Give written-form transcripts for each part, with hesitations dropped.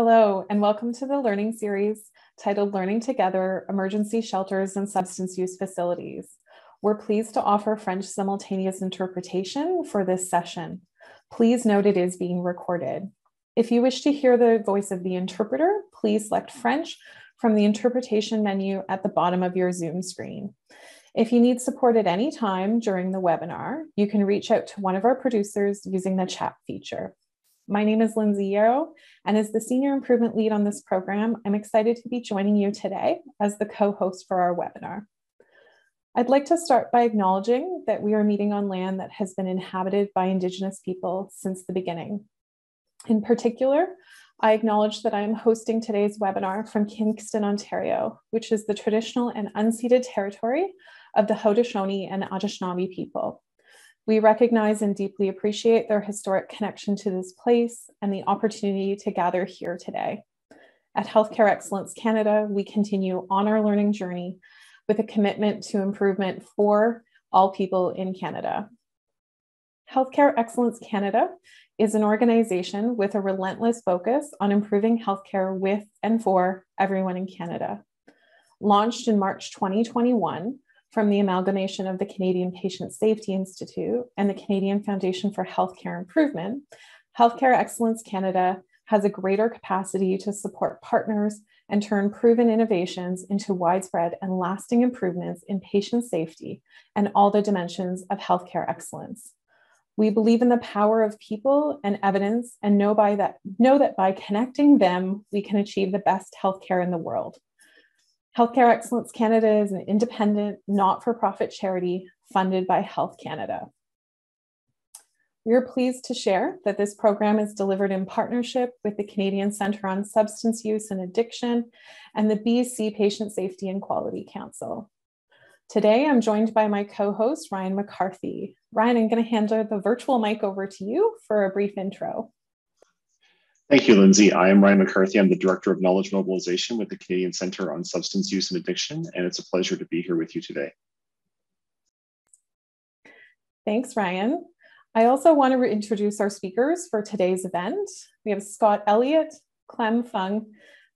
Hello, and welcome to the learning series titled Learning Together, Emergency Shelters and Substance Use Facilities. We're pleased to offer French simultaneous interpretation for this session. Please note it is being recorded. If you wish to hear the voice of the interpreter, please select French from the interpretation menu at the bottom of your Zoom screen. If you need support at any time during the webinar, you can reach out to one of our producers using the chat feature. My name is Lindsay Yarrow, and as the Senior Improvement Lead on this program, I'm excited to be joining you today as the co-host for our webinar. I'd like to start by acknowledging that we are meeting on land that has been inhabited by Indigenous people since the beginning. In particular, I acknowledge that I am hosting today's webinar from Kingston, Ontario, which is the traditional and unceded territory of the Haudenosaunee and Anishinaabe people. We recognize and deeply appreciate their historic connection to this place and the opportunity to gather here today. At Healthcare Excellence Canada, we continue on our learning journey with a commitment to improvement for all people in Canada. Healthcare Excellence Canada is an organization with a relentless focus on improving healthcare with and for everyone in Canada. Launched in March 2021, from the amalgamation of the Canadian Patient Safety Institute and the Canadian Foundation for Healthcare Improvement, Healthcare Excellence Canada has a greater capacity to support partners and turn proven innovations into widespread and lasting improvements in patient safety and all the dimensions of healthcare excellence. We believe in the power of people and evidence and know that by connecting them, we can achieve the best healthcare in the world. Healthcare Excellence Canada is an independent, not-for-profit charity funded by Health Canada. We are pleased to share that this program is delivered in partnership with the Canadian Centre on Substance Use and Addiction and the BC Patient Safety and Quality Council. Today, I'm joined by my co-host, Ryan McCarthy. Ryan, I'm going to hand the virtual mic over to you for a brief intro. Thank you, Lindsay. I am Ryan McCarthy. I'm the Director of Knowledge Mobilization with the Canadian Centre on Substance Use and Addiction, and it's a pleasure to be here with you today. Thanks, Ryan. I also want to introduce our speakers for today's event. We have Scott Elliott, Clem Fung,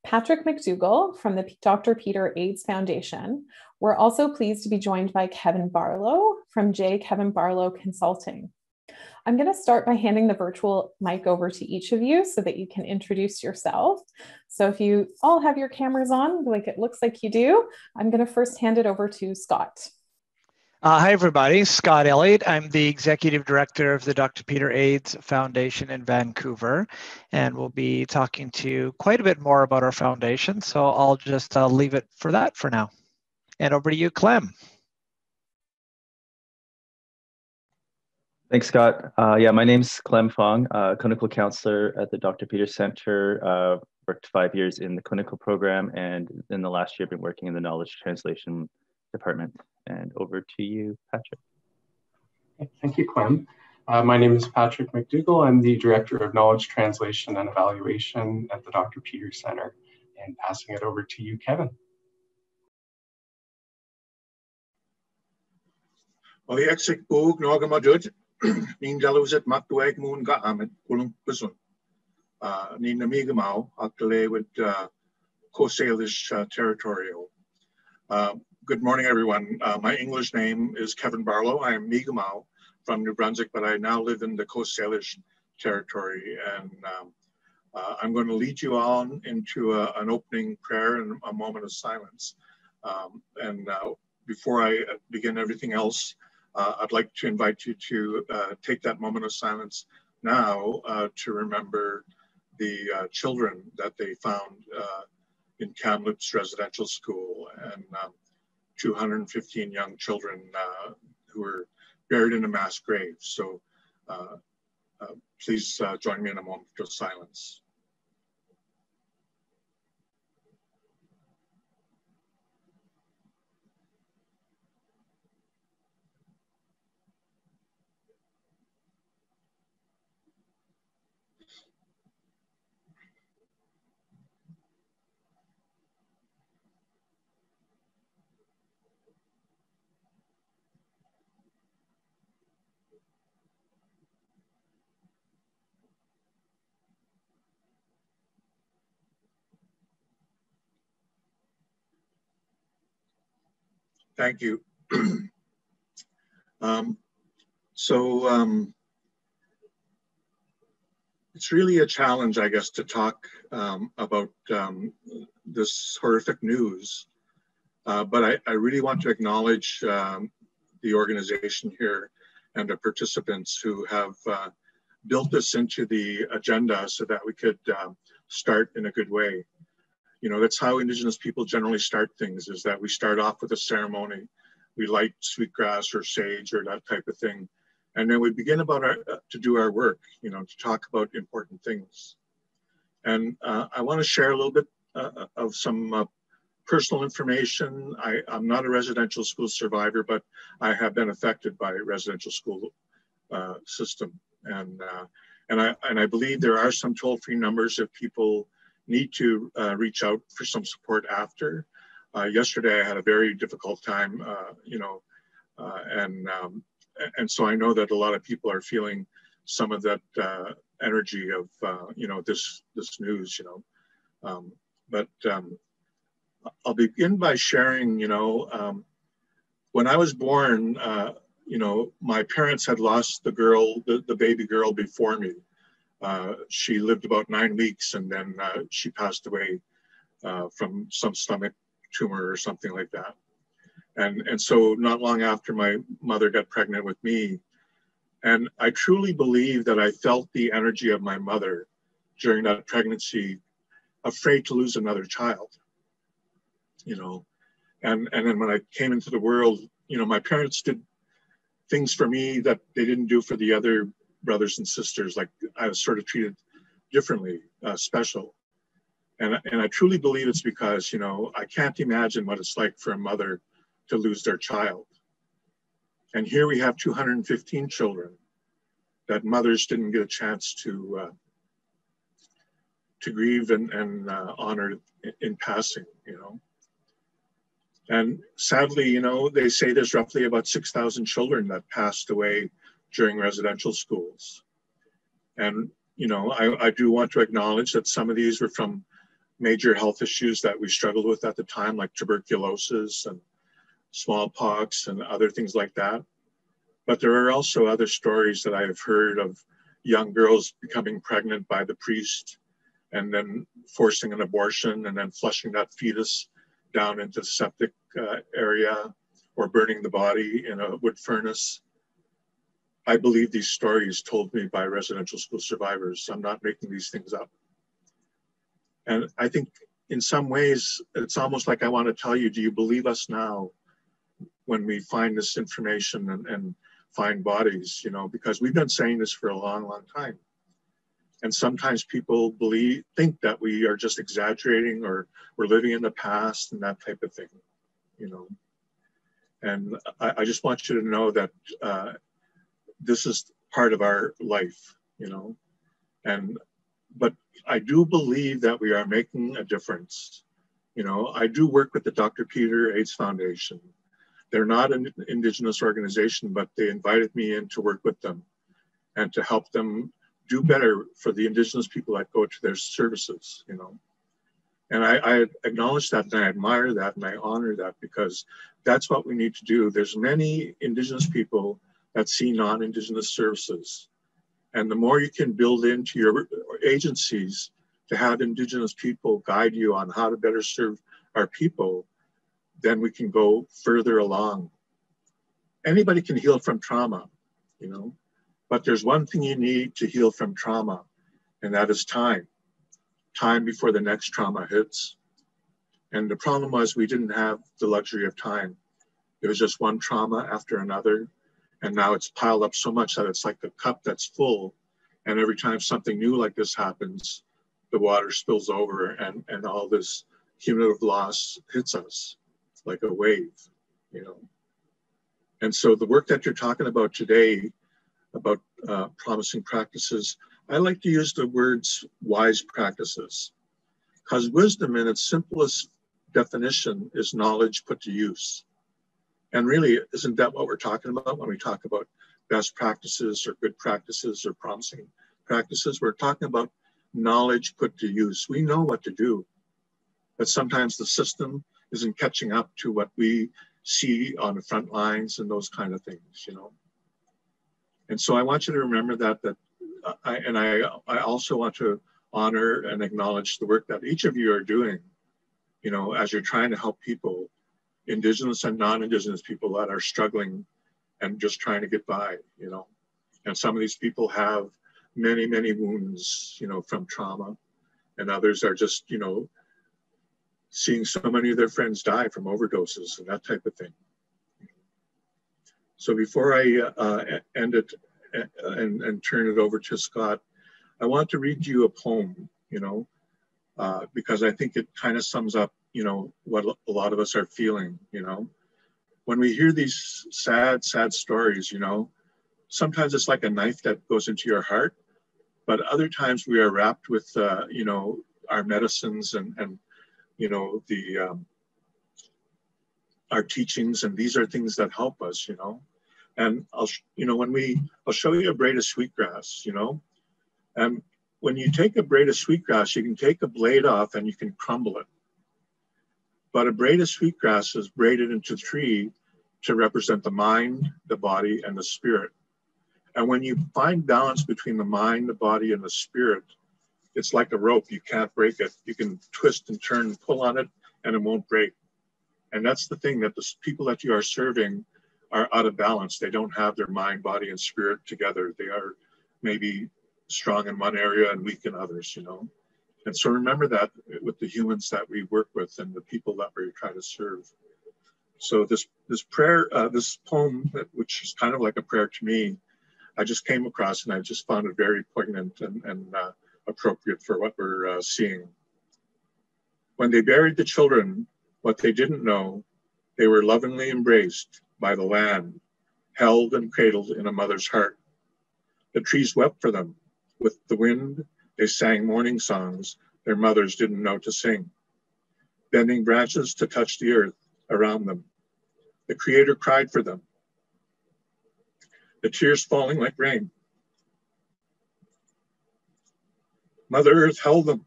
Patrick McDougall from the Dr. Peter AIDS Foundation. We're also pleased to be joined by Kevin Barlow from J. Kevin Barlow Consulting. I'm going to start by handing the virtual mic over to each of you so that you can introduce yourself. So if you all have your cameras on, like it looks like you do, I'm going to first hand it over to Scott. Hi, everybody. Scott Elliott. I'm the Executive Director of the Dr. Peter AIDS Foundation in Vancouver, and we'll be talking to you quite a bit more about our foundation. So I'll just leave it for that for now. And over to you, Clem. Thanks, Scott. My name's Clem Fong, clinical counselor at the Dr. Peter Center. Worked 5 years in the clinical program, and in the last year, been working in the knowledge translation department. And over to you, Patrick. Thank you, Clem. My name is Patrick McDougall. I'm the Director of Knowledge Translation and Evaluation at the Dr. Peter Center. And passing it over to you, Kevin. Ning Jaluzet Maktueg Moon Gaamet Kulum Pusun. Ning Namigamau, Akale with Coast Salish Territorial. Good morning, everyone. My English name is Kevin Barlow. I am Mi'kmaq from New Brunswick, but I now live in the Coast Salish Territory. And I'm going to lead you on into an opening prayer and a moment of silence. Before I begin everything else, I'd like to invite you to take that moment of silence now to remember the children that they found in Kamloops Residential School, and 215 young children who were buried in a mass grave. So please join me in a moment of silence. Thank you. It's really a challenge, I guess, to talk about this horrific news. But I really want to acknowledge the organization here and the participants who have built this into the agenda so that we could start in a good way. You know, that's how Indigenous people generally start things, is that we start off with a ceremony. We light sweetgrass or sage or that type of thing. And then we begin to do our work, you know, to talk about important things. And I want to share a little bit of some personal information. I'm not a residential school survivor, but I have been affected by a residential school system. And I believe there are some toll-free numbers if people need to reach out for some support after. Yesterday, I had a very difficult time, you know, and so I know that a lot of people are feeling some of that energy of, you know, this news, you know. But I'll begin by sharing, you know, when I was born, you know, my parents had lost the girl, the baby girl before me. She lived about 9 weeks and then she passed away from some stomach tumor or something like that. And so not long after, my mother got pregnant with me. And I truly believe that I felt the energy of my mother during that pregnancy, afraid to lose another child, you know. And then when I came into the world, you know, my parents did things for me that they didn't do for the other brothers and sisters. Like, I was sort of treated differently, special. And I truly believe it's because, you know, I can't imagine what it's like for a mother to lose their child. And here we have 215 children that mothers didn't get a chance to grieve and honor in passing, you know. And sadly, you know, they say there's roughly about 6,000 children that passed away during residential schools. And, you know, I do want to acknowledge that some of these were from major health issues that we struggled with at the time, like tuberculosis and smallpox and other things like that. But there are also other stories that I have heard of young girls becoming pregnant by the priest and then forcing an abortion and then flushing that fetus down into the septic area or burning the body in a wood furnace. I believe these stories told me by residential school survivors. I'm not making these things up. And I think in some ways, it's almost like I want to tell you, do you believe us now when we find this information and find bodies, you know, because we've been saying this for a long, long time. And sometimes people think that we are just exaggerating or we're living in the past and that type of thing, you know. And I just want you to know that this is part of our life, you know. But I do believe that we are making a difference. You know, I do work with the Dr. Peter AIDS Foundation. They're not an Indigenous organization, but they invited me in to work with them and to help them do better for the Indigenous people that go to their services, you know. And I acknowledge that and I admire that and I honor that because that's what we need to do. There's many Indigenous people that see non-Indigenous services. And the more you can build into your agencies to have Indigenous people guide you on how to better serve our people, then we can go further along. Anybody can heal from trauma, you know, but there's one thing you need to heal from trauma, and that is time. Time before the next trauma hits. And the problem was we didn't have the luxury of time. It was just one trauma after another. And now it's piled up so much that it's like a cup that's full. And every time something new like this happens, the water spills over and all this cumulative loss hits us like a wave, you know. And so the work that you're talking about today about promising practices, I like to use the words wise practices, because wisdom in its simplest definition is knowledge put to use. And really, isn't that what we're talking about when we talk about best practices or good practices or promising practices? We're talking about knowledge put to use. We know what to do, but sometimes the system isn't catching up to what we see on the front lines and those kind of things, you know. And so I want you to remember that I also want to honor and acknowledge the work that each of you are doing, you know, as you're trying to help people, Indigenous and non-Indigenous people that are struggling and just trying to get by, you know. And some of these people have many, many wounds, you know, from trauma, and others are just, you know, seeing so many of their friends die from overdoses and that type of thing. So before I end it and turn it over to Scott, I want to read you a poem, you know, because I think it kind of sums up, you know, what a lot of us are feeling, you know. When we hear these sad, sad stories, you know, sometimes it's like a knife that goes into your heart, but other times we are wrapped with, you know, our medicines and you know, our teachings, and these are things that help us, you know. And I'll show you a braid of sweetgrass, you know. And when you take a braid of sweetgrass, you can take a blade off and you can crumble it. But a braid of sweetgrass is braided into 3 to represent the mind, the body, and the spirit. And when you find balance between the mind, the body, and the spirit, it's like a rope. You can't break it. You can twist and turn and pull on it, and it won't break. And that's the thing, that the people that you are serving are out of balance. They don't have their mind, body, and spirit together. They are maybe strong in one area and weak in others, you know. And so remember that with the humans that we work with and the people that we try to serve. So this prayer, this poem, which is kind of like a prayer to me, I just came across and I just found it very poignant and appropriate for what we're seeing. When they buried the children, what they didn't know, they were lovingly embraced by the land, held and cradled in a mother's heart. The trees wept for them. With the wind, they sang mourning songs their mothers didn't know to sing, bending branches to touch the earth around them. The Creator cried for them, the tears falling like rain. Mother Earth held them.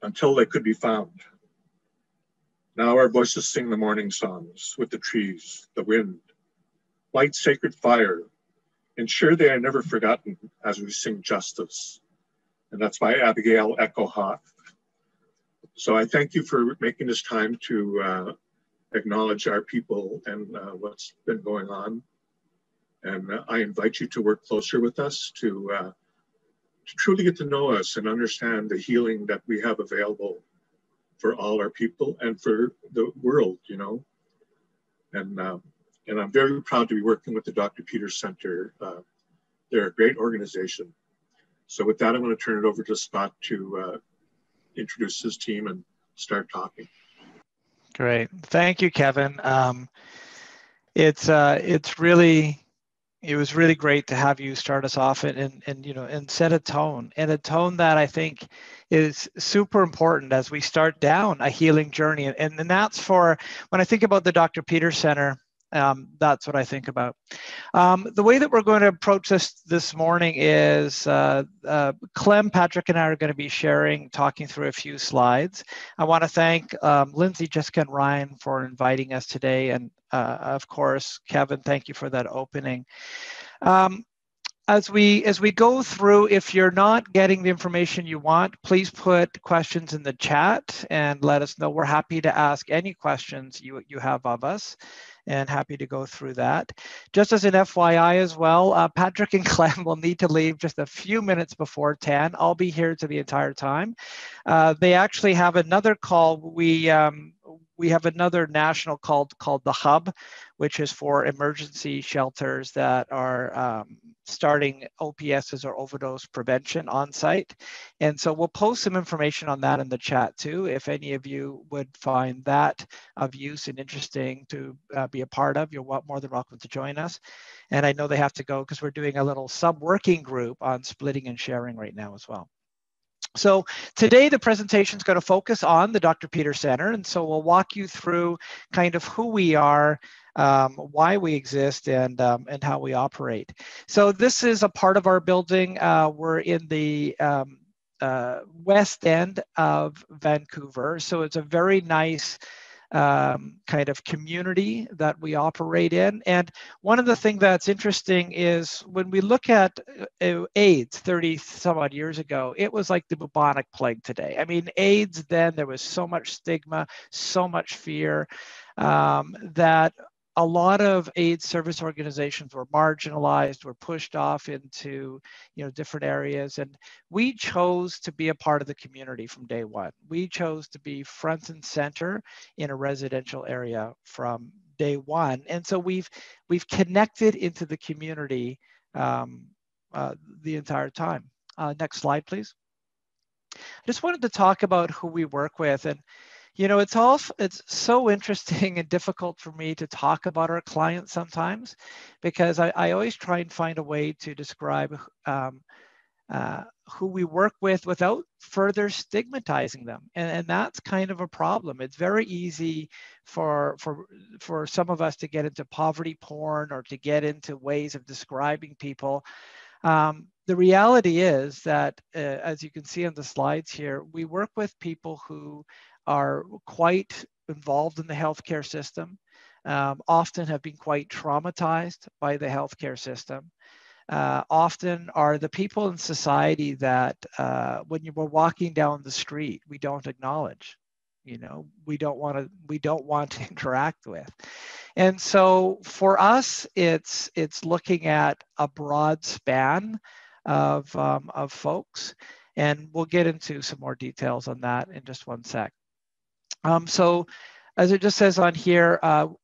Until they could be found. Now our voices sing the morning songs with the trees, the wind, light sacred fire. Ensure they are never forgotten as we sing justice. And that's by Abigail Echo Hawk. So I thank you for making this time to acknowledge our people and what's been going on. And I invite you to work closer with us to truly get to know us and understand the healing that we have available for all our people and for the world, you know. And I'm very proud to be working with the Dr. Peters Center. They're a great organization. So with that, I'm going to turn it over to Scott to introduce his team and start talking. Great. Thank you, Kevin. It was really great to have you start us off and set a tone, and a tone that I think is super important as we start down a healing journey. And that's for, when I think about the Dr. Peters Center, that's what I think about. The way that we're going to approach this morning is Clem, Patrick, and I are going to be talking through a few slides. I want to thank Lindsay, Jessica, and Ryan for inviting us today. And of course, Kevin, thank you for that opening. As we go through, if you're not getting the information you want, please put questions in the chat and let us know. We're happy to ask any questions you have of us, and happy to go through that. Just as an FYI as well, Patrick and Clem will need to leave just a few minutes before 10. I'll be here to the entire time. They actually have another call. We have another national call called the Hub, which is for emergency shelters that are starting OPSs or overdose prevention on site. And so we'll post some information on that in the chat too, if any of you would find that of use and interesting to be a part of. You're more than welcome to join us. And I know they have to go because we're doing a little sub-working group on splitting and sharing right now as well. So today the presentation is going to focus on the Dr. Peters Center, and so we'll walk you through kind of who we are, why we exist, and how we operate. So this is a part of our building. We're in the west end of Vancouver. So it's a very nice kind of community that we operate in. And one of the things that's interesting is when we look at AIDS 30 some odd years ago, it was like the bubonic plague today. I mean, AIDS then, there was so much stigma, so much fear that a lot of AIDS service organizations were marginalized, were pushed off into, different areas. And we chose to be a part of the community from day one. We chose to be front and center in a residential area from day one. And so we've connected into the community the entire time. Next slide, please. I just wanted to talk about who we work with. And it's so interesting and difficult for me to talk about our clients sometimes, because I always try and find a way to describe who we work with without further stigmatizing them. And that's kind of a problem. It's very easy for some of us to get into poverty porn or to get into ways of describing people. The reality is that, as you can see on the slides here, we work with people who are quite involved in the healthcare system, often have been quite traumatized by the healthcare system, often are the people in society that when you were walking down the street, we don't acknowledge, we don't want to interact with. And so for us, it's looking at a broad span of folks, and we'll get into some more details on that in just one sec. So as it just says on here, I'll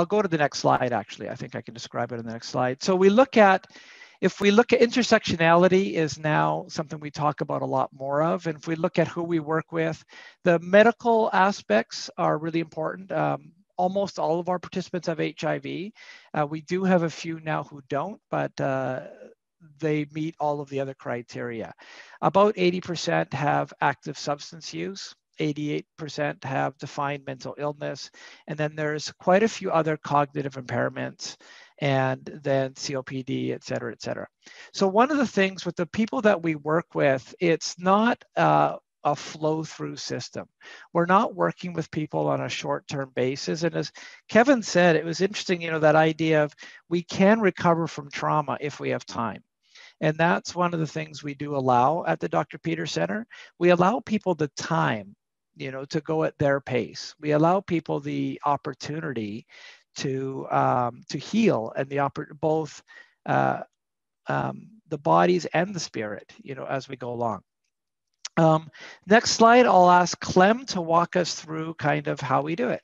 go to the next slide, actually. I think I can describe it in the next slide. So if we look at intersectionality is now something we talk about a lot more of. And if we look at who we work with, the medical aspects are really important. Almost all of our participants have HIV. We do have a few now who don't, but they meet all of the other criteria. About 80% have active substance use. 88% have defined mental illness. And then there's quite a few other cognitive impairments, and then COPD, et cetera, et cetera. So one of the things with the people that we work with, it's not a flow-through system. We're not working with people on a short-term basis. And as Kevin said, it was interesting, that idea of we can recover from trauma if we have time. And that's one of the things we do allow at the Dr. Peter Center. We allow people the time, to go at their pace. We allow people the opportunity to heal, and both the bodies and the spirit, as we go along. Next slide, I'll ask Clem to walk us through kind of how we do it.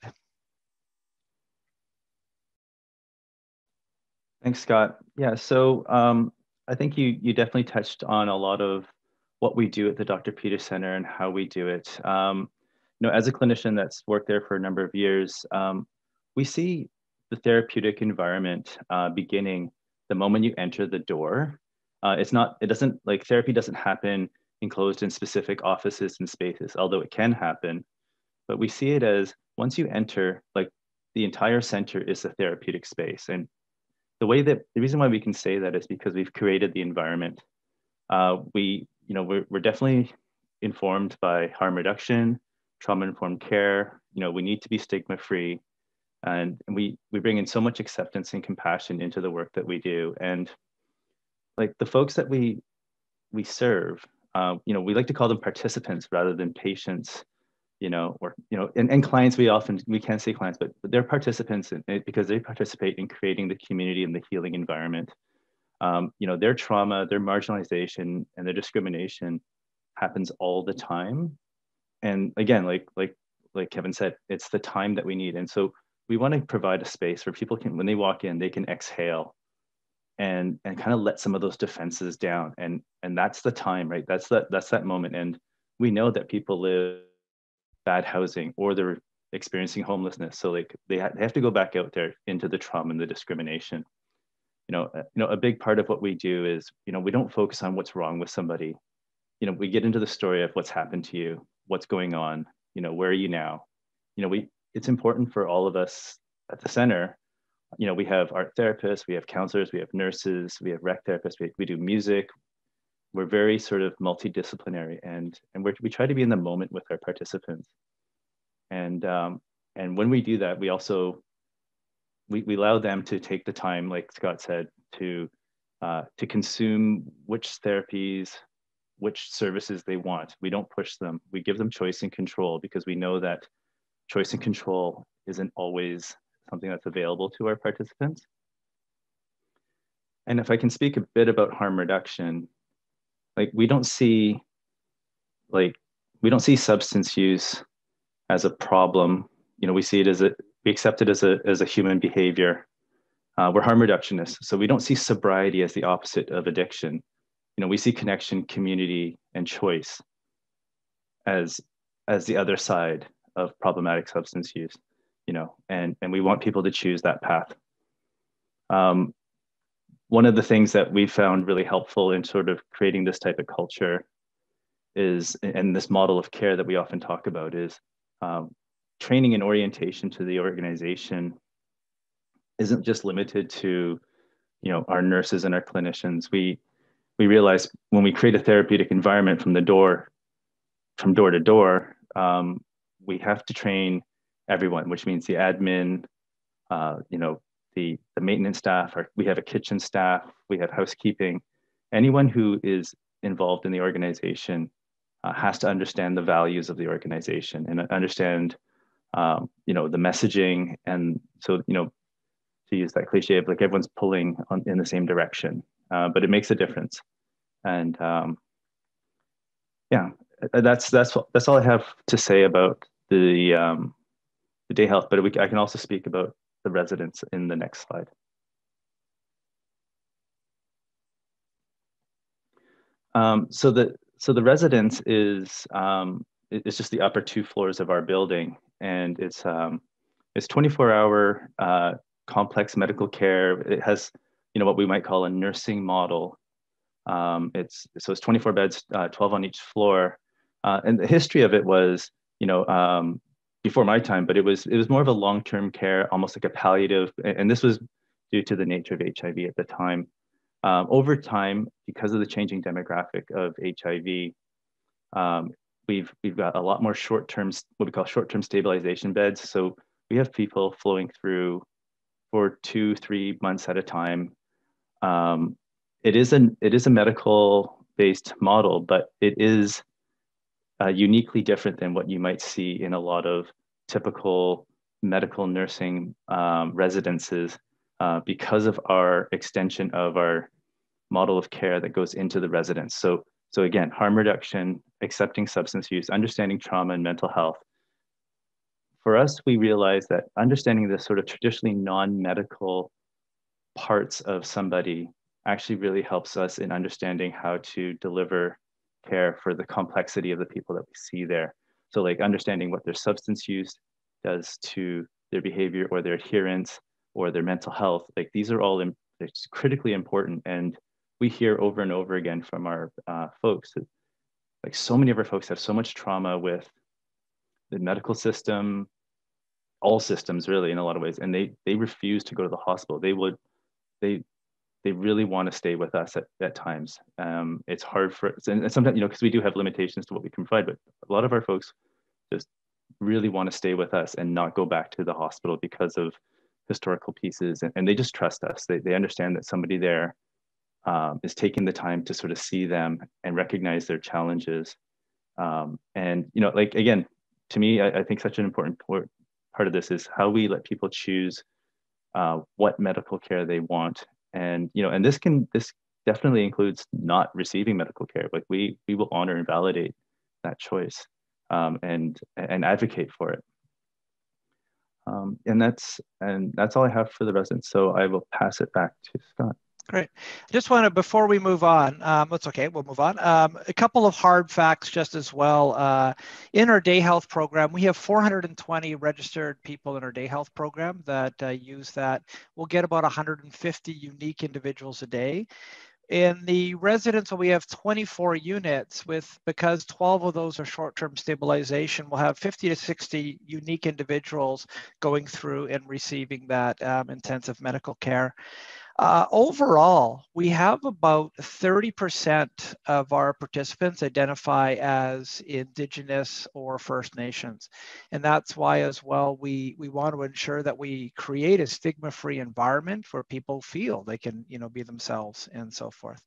Thanks, Scott. Yeah, so I think you definitely touched on a lot of what we do at the Dr. Peter Center and how we do it. As a clinician that's worked there for a number of years, we see the therapeutic environment beginning the moment you enter the door. Therapy doesn't happen enclosed in specific offices and spaces, although it can happen. But we see it as once you enter, like the entire center is a therapeutic space. And the reason why we can say that is because we've created the environment. We're definitely informed by harm reduction, trauma-informed care. We need to be stigma-free, and we bring in so much acceptance and compassion into the work that we do. And like the folks that we serve, we like to call them participants rather than patients. And clients, we can't say clients, but they're participants because they participate in creating the community and the healing environment. Their trauma, their marginalization, and their discrimination happens all the time. And again, like Kevin said, it's the time that we need. And so we want to provide a space where people can, when they walk in, they can exhale and kind of let some of those defenses down. And that's the time, right? That's that moment. And we know that people live bad housing or they're experiencing homelessness. So like they have to go back out there into the trauma and the discrimination. A big part of what we do is, we don't focus on what's wrong with somebody. We get into the story of what's happened to you, what's going on, where are you now? It's important for all of us at the center. We have art therapists, we have counselors, we have nurses, we have rec therapists, we do music, we're very sort of multidisciplinary, and we try to be in the moment with our participants. And when we do that, we also we allow them to take the time, like Scott said, to consume which therapies, which services they want. We don't push them. We give them choice and control, because we know that choice and control isn't always something that's available to our participants. And if I can speak a bit about harm reduction, like we don't see substance use as a problem. You know, we see it as we accept it as a human behavior. We're harm reductionists, so we don't see sobriety as the opposite of addiction. You know, we see connection, community, and choice as the other side of problematic substance use. You know, and we want people to choose that path. One of the things that we found really helpful in sort of creating this type of culture is, and this model of care that we often talk about, is training and orientation to the organization isn't just limited to, you know, our nurses and our clinicians. We realize when we create a therapeutic environment from door to door, we have to train everyone, which means the admin, you know, the maintenance staff, we have a kitchen staff, we have housekeeping. Anyone who is involved in the organization has to understand the values of the organization and understand, you know, the messaging. And so, you know, to use that cliche of like everyone's pulling in the same direction, but it makes a difference. And yeah, that's all I have to say about the day health. But I can also speak about the residents in the next slide. So the residence is just the upper 2 floors of our building, and it's 24-hour complex medical care. It has, you know, what we might call a nursing model. It's 24 beds, 12 on each floor, and the history of it was, you know, before my time, but it was more of a long-term care, almost like a palliative, and this was due to the nature of HIV at the time. Over time, because of the changing demographic of HIV, we've got a lot more short-term, what we call short-term stabilization beds. So we have people flowing through for 2-3 months at a time. It is a medical-based model, but it is uniquely different than what you might see in a lot of typical medical nursing residences, because of our extension of our model of care that goes into the residence. So again, harm reduction, accepting substance use, understanding trauma and mental health. For us, we realize that understanding the sort of traditionally non-medical parts of somebody actually really helps us in understanding how to deliver care for the complexity of the people that we see there. So like understanding what their substance use does to their behavior or their adherence or their mental health, like these are all it's critically important. And we hear over and over again from our folks that, like, so many of our folks have so much trauma with the medical system, all systems really in a lot of ways, and they refuse to go to the hospital. They really want to stay with us at times. It's hard for, and sometimes, you know, because we do have limitations to what we can provide, but a lot of our folks just really want to stay with us and not go back to the hospital because of historical pieces. And they just trust us. They understand that somebody there is taking the time to sort of see them and recognize their challenges. And, you know, like, again, to me, I think such an important part of this is how we let people choose what medical care they want. And, you know, and this definitely includes not receiving medical care. Like we will honor and validate that choice, and advocate for it. And that's all I have for the residents. So I will pass it back to Scott. Great. I just want to, before we move on, that's okay, we'll move on. A couple of hard facts just as well. In our day health program, we have 420 registered people in our day health program that use that. We'll get about 150 unique individuals a day. In the residential, we have 24 units because 12 of those are short-term stabilization. We'll have 50 to 60 unique individuals going through and receiving that intensive medical care. Overall, we have about 30% of our participants identify as Indigenous or First Nations. And that's why as well, we want to ensure that we create a stigma-free environment where people feel they can, be themselves and so forth.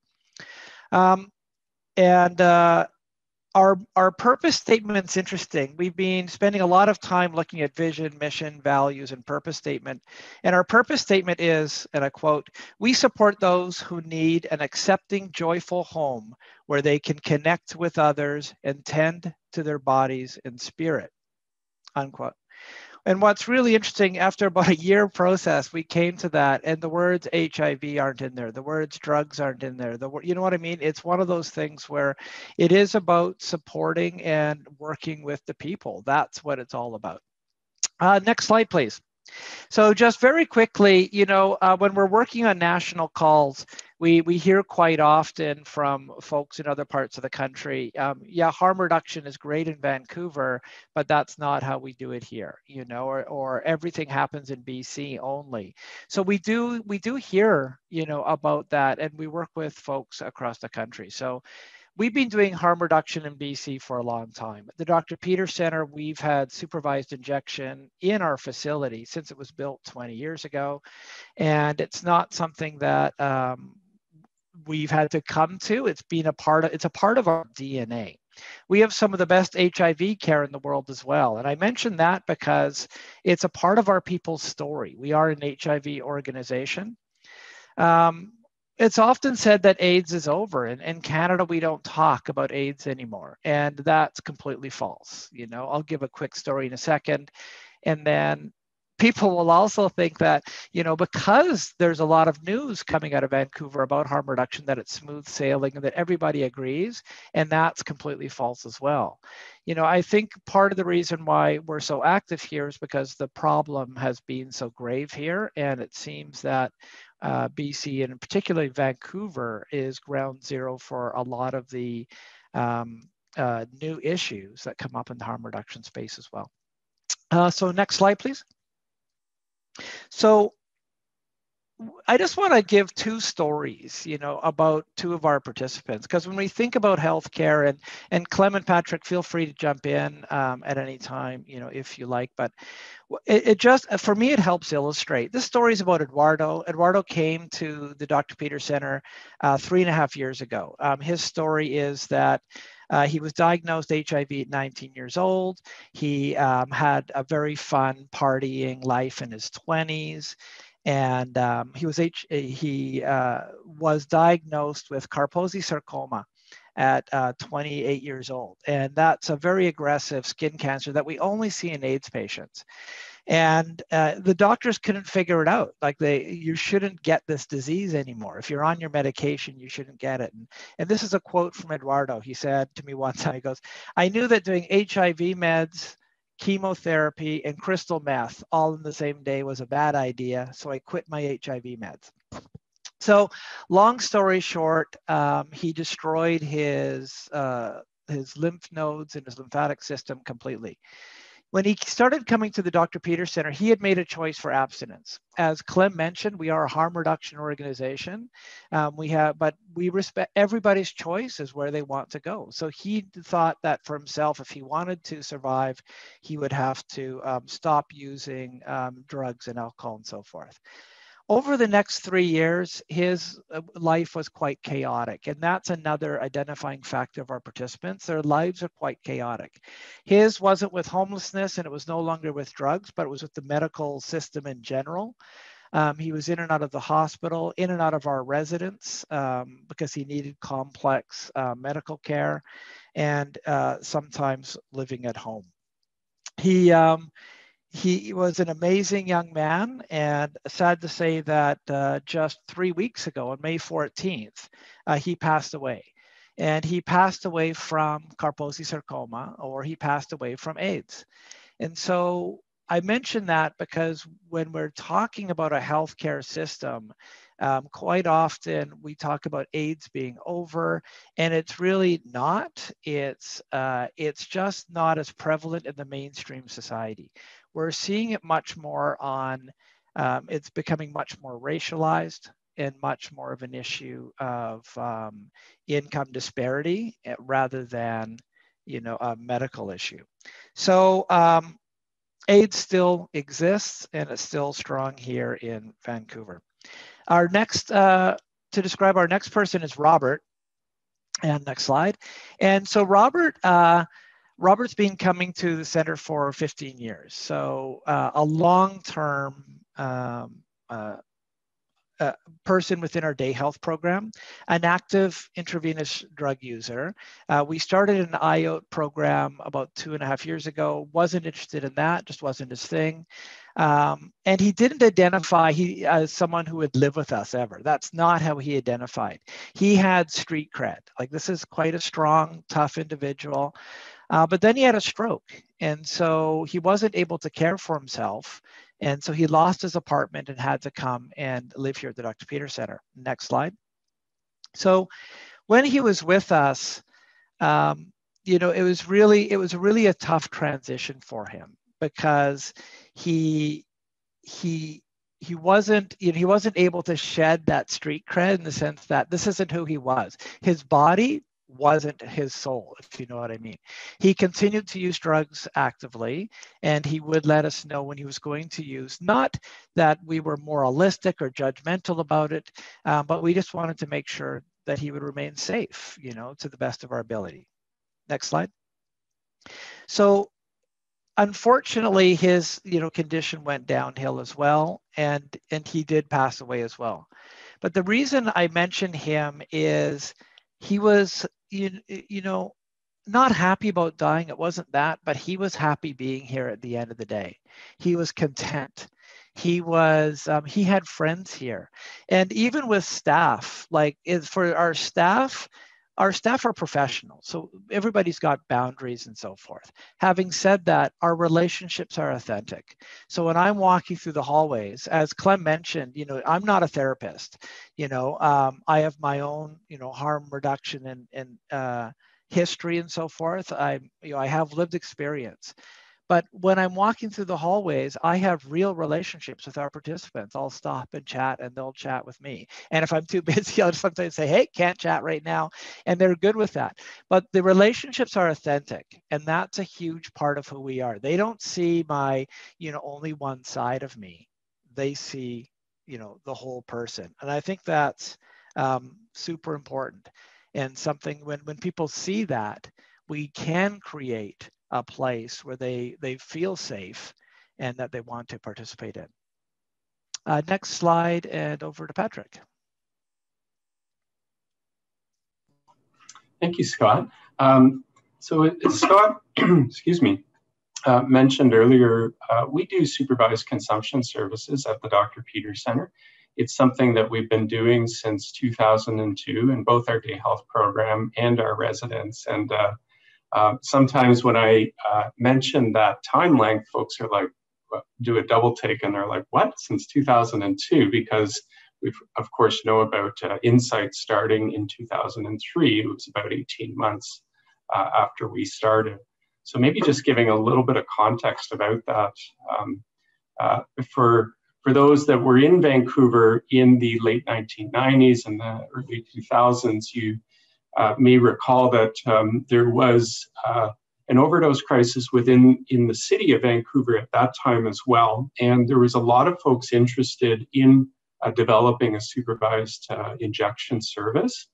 Our purpose statement's interesting. We've been spending a lot of time looking at vision, mission, values, and purpose statement. And our purpose statement is, and I quote, "We support those who need an accepting, joyful home where they can connect with others and tend to their bodies and spirit," unquote. And what's really interesting, after about a year process, we came to that, and the words HIV aren't in there. The words drugs aren't in there. You know what I mean? It's one of those things where it is about supporting and working with the people. That's what it's all about. Next slide, please. So just very quickly, when we're working on national calls, we hear quite often from folks in other parts of the country, yeah, harm reduction is great in Vancouver, but that's not how we do it here, or everything happens in BC only. So we do hear, about that, and we work with folks across the country. So we've been doing harm reduction in BC for a long time. At the Dr. Peter Center, we've had supervised injection in our facility since it was built 20 years ago. And it's not something that we've had to come to. It's a part of our DNA. We have some of the best HIV care in the world as well. And I mention that because it's a part of our people's story. We are an HIV organization. It's often said that AIDS is over. In Canada, we don't talk about AIDS anymore. And that's completely false. I'll give a quick story in a second. And then people will also think that, because there's a lot of news coming out of Vancouver about harm reduction, that it's smooth sailing and that everybody agrees. And that's completely false as well. I think part of the reason why we're so active here is because the problem has been so grave here. And it seems that BC, and particularly Vancouver, is ground zero for a lot of the new issues that come up in the harm reduction space as well. So next slide, please. So I just want to give two stories, about two of our participants, because when we think about healthcare, and Clem and Patrick, feel free to jump in at any time, if you like, but it just, for me, it helps illustrate. This story is about Eduardo. Eduardo came to the Dr. Peter Center 3.5 years ago. His story is that he was diagnosed HIV at 19 years old. He had a very fun partying life in his 20s. And he was diagnosed with Kaposi sarcoma at 28 years old. And that's a very aggressive skin cancer that we only see in AIDS patients. And the doctors couldn't figure it out. Like, you shouldn't get this disease anymore. If you're on your medication, you shouldn't get it. And this is a quote from Eduardo. He said to me one time, he goes, "I knew that doing HIV meds, chemotherapy, and crystal meth all in the same day was a bad idea, so I quit my HIV meds." So long story short, he destroyed his lymph nodes and his lymphatic system completely. When he started coming to the Dr. Peter Center, he had made a choice for abstinence. As Clem mentioned, we are a harm reduction organization. But we respect everybody's choice is where they want to go. So he thought that for himself, if he wanted to survive, he would have to stop using drugs and alcohol and so forth. Over the next 3 years, his life was quite chaotic. And that's another identifying factor of our participants. Their lives are quite chaotic. His wasn't with homelessness, and it was no longer with drugs, but it was with the medical system in general. He was in and out of the hospital, in and out of our residence, because he needed complex medical care, and sometimes living at home. He was an amazing young man, and sad to say that just 3 weeks ago, on May 14th, he passed away. And he passed away from Kaposi sarcoma, or he passed away from AIDS. And so I mention that because when we're talking about a healthcare system, quite often we talk about AIDS being over, and it's really not. It's just not as prevalent in the mainstream society. We're seeing it much more on, it's becoming much more racialized. much more of an issue of income disparity rather than, you know, a medical issue. So AIDS still exists, and it's still strong here in Vancouver. Our next, to describe our next person is Robert. And next slide. And so Robert's been coming to the center for 15 years. So a long-term person within our day health program, an active intravenous drug user. We started an IOT program about 2.5 years ago, wasn't interested in that, just wasn't his thing. And he didn't identify as someone who would live with us ever. That's not how he identified. He had street cred. Like, this is quite a strong, tough individual. But then he had a stroke. And so he wasn't able to care for himself. And so he lost his apartment and had to come and live here at the Dr. Peter Center. Next slide. So when he was with us, you know, it was really a tough transition for him, because he wasn't, you know, he wasn't able to shed that street cred in the sense that this isn't who he was. His body wasn't his soul, if you know what I mean. He continued to use drugs actively, and he would let us know when he was going to use. Not that we were moralistic or judgmental about it, but we just wanted to make sure that he would remain safe, you know, to the best of our ability. Next slide. So unfortunately, his, you know, condition went downhill as well, and he did pass away as well. But the reason I mention him is he was, you know, not happy about dying. It wasn't that, but he was happy being here at the end of the day. He was content. He was, he had friends here. And even with staff, like for our staff are professionals. So everybody's got boundaries and so forth. Having said that, our relationships are authentic. So when I'm walking through the hallways, as Clem mentioned, you know, I'm not a therapist. You know, I have my own, you know, harm reduction and history and so forth. I have lived experience. But when I'm walking through the hallways, I have real relationships with our participants. I'll stop and chat, and they'll chat with me. And if I'm too busy, I'll sometimes say, hey, can't chat right now. And they're good with that. But the relationships are authentic. And that's a huge part of who we are. They don't see my, you know, only one side of me. They see, you know, the whole person. And I think that's super important. And something when people see that, we can create a place where they feel safe and that they want to participate in. Next slide, and over to Patrick. Thank you, Scott. So as Scott, excuse me, mentioned earlier, we do supervised consumption services at the Dr. Peter Center. It's something that we've been doing since 2002 in both our day health program and our residents. And sometimes when I mention that time length, folks are like, do a double take, and they're like, what, since 2002? Because we, of course, know about Insight starting in 2003. It was about 18 months after we started. So maybe just giving a little bit of context about that. For those that were in Vancouver in the late 1990s and the early 2000s, you may recall that there was an overdose crisis in the city of Vancouver at that time as well. And there was a lot of folks interested in developing a supervised injection service.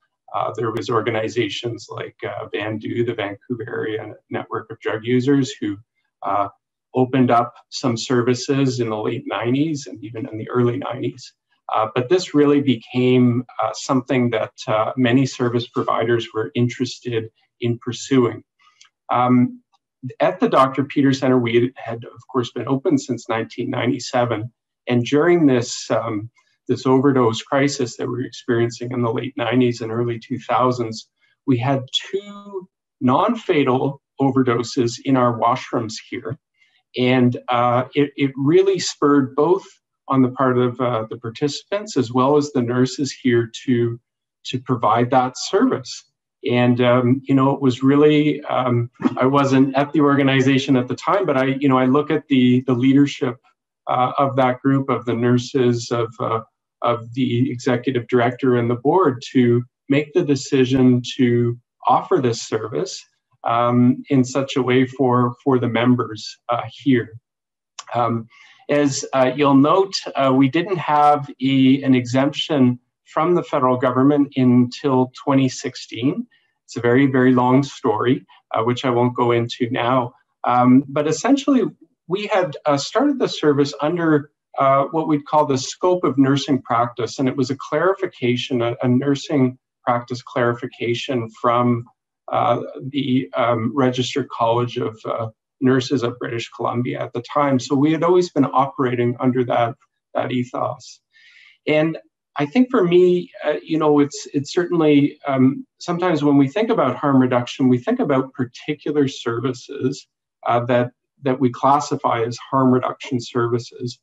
There was organizations like VANDU, the Vancouver Area Network of Drug Users, who opened up some services in the late 90s and even in the early 90s. But this really became something that many service providers were interested in pursuing. At the Dr. Peter Center, we had, of course, been open since 1997. And during this, this overdose crisis that we were experiencing in the late 90s and early 2000s, we had 2 non-fatal overdoses in our washrooms here. And it really spurred both on the part of the participants as well as the nurses here to provide that service. And you know, it was really I wasn't at the organization at the time, but I look at the leadership of that group, of the nurses, of of the executive director and the board to make the decision to offer this service in such a way for the members here. As you'll note, we didn't have an exemption from the federal government until 2016. It's a very, very long story, which I won't go into now. But essentially, we had started the service under what we'd call the scope of nursing practice. And it was a clarification, a nursing practice clarification from the Registered College of Nurses of British Columbia at the time. So we had always been operating under that ethos. And I think for me, it's certainly, sometimes when we think about harm reduction, we think about particular services that we classify as harm reduction services.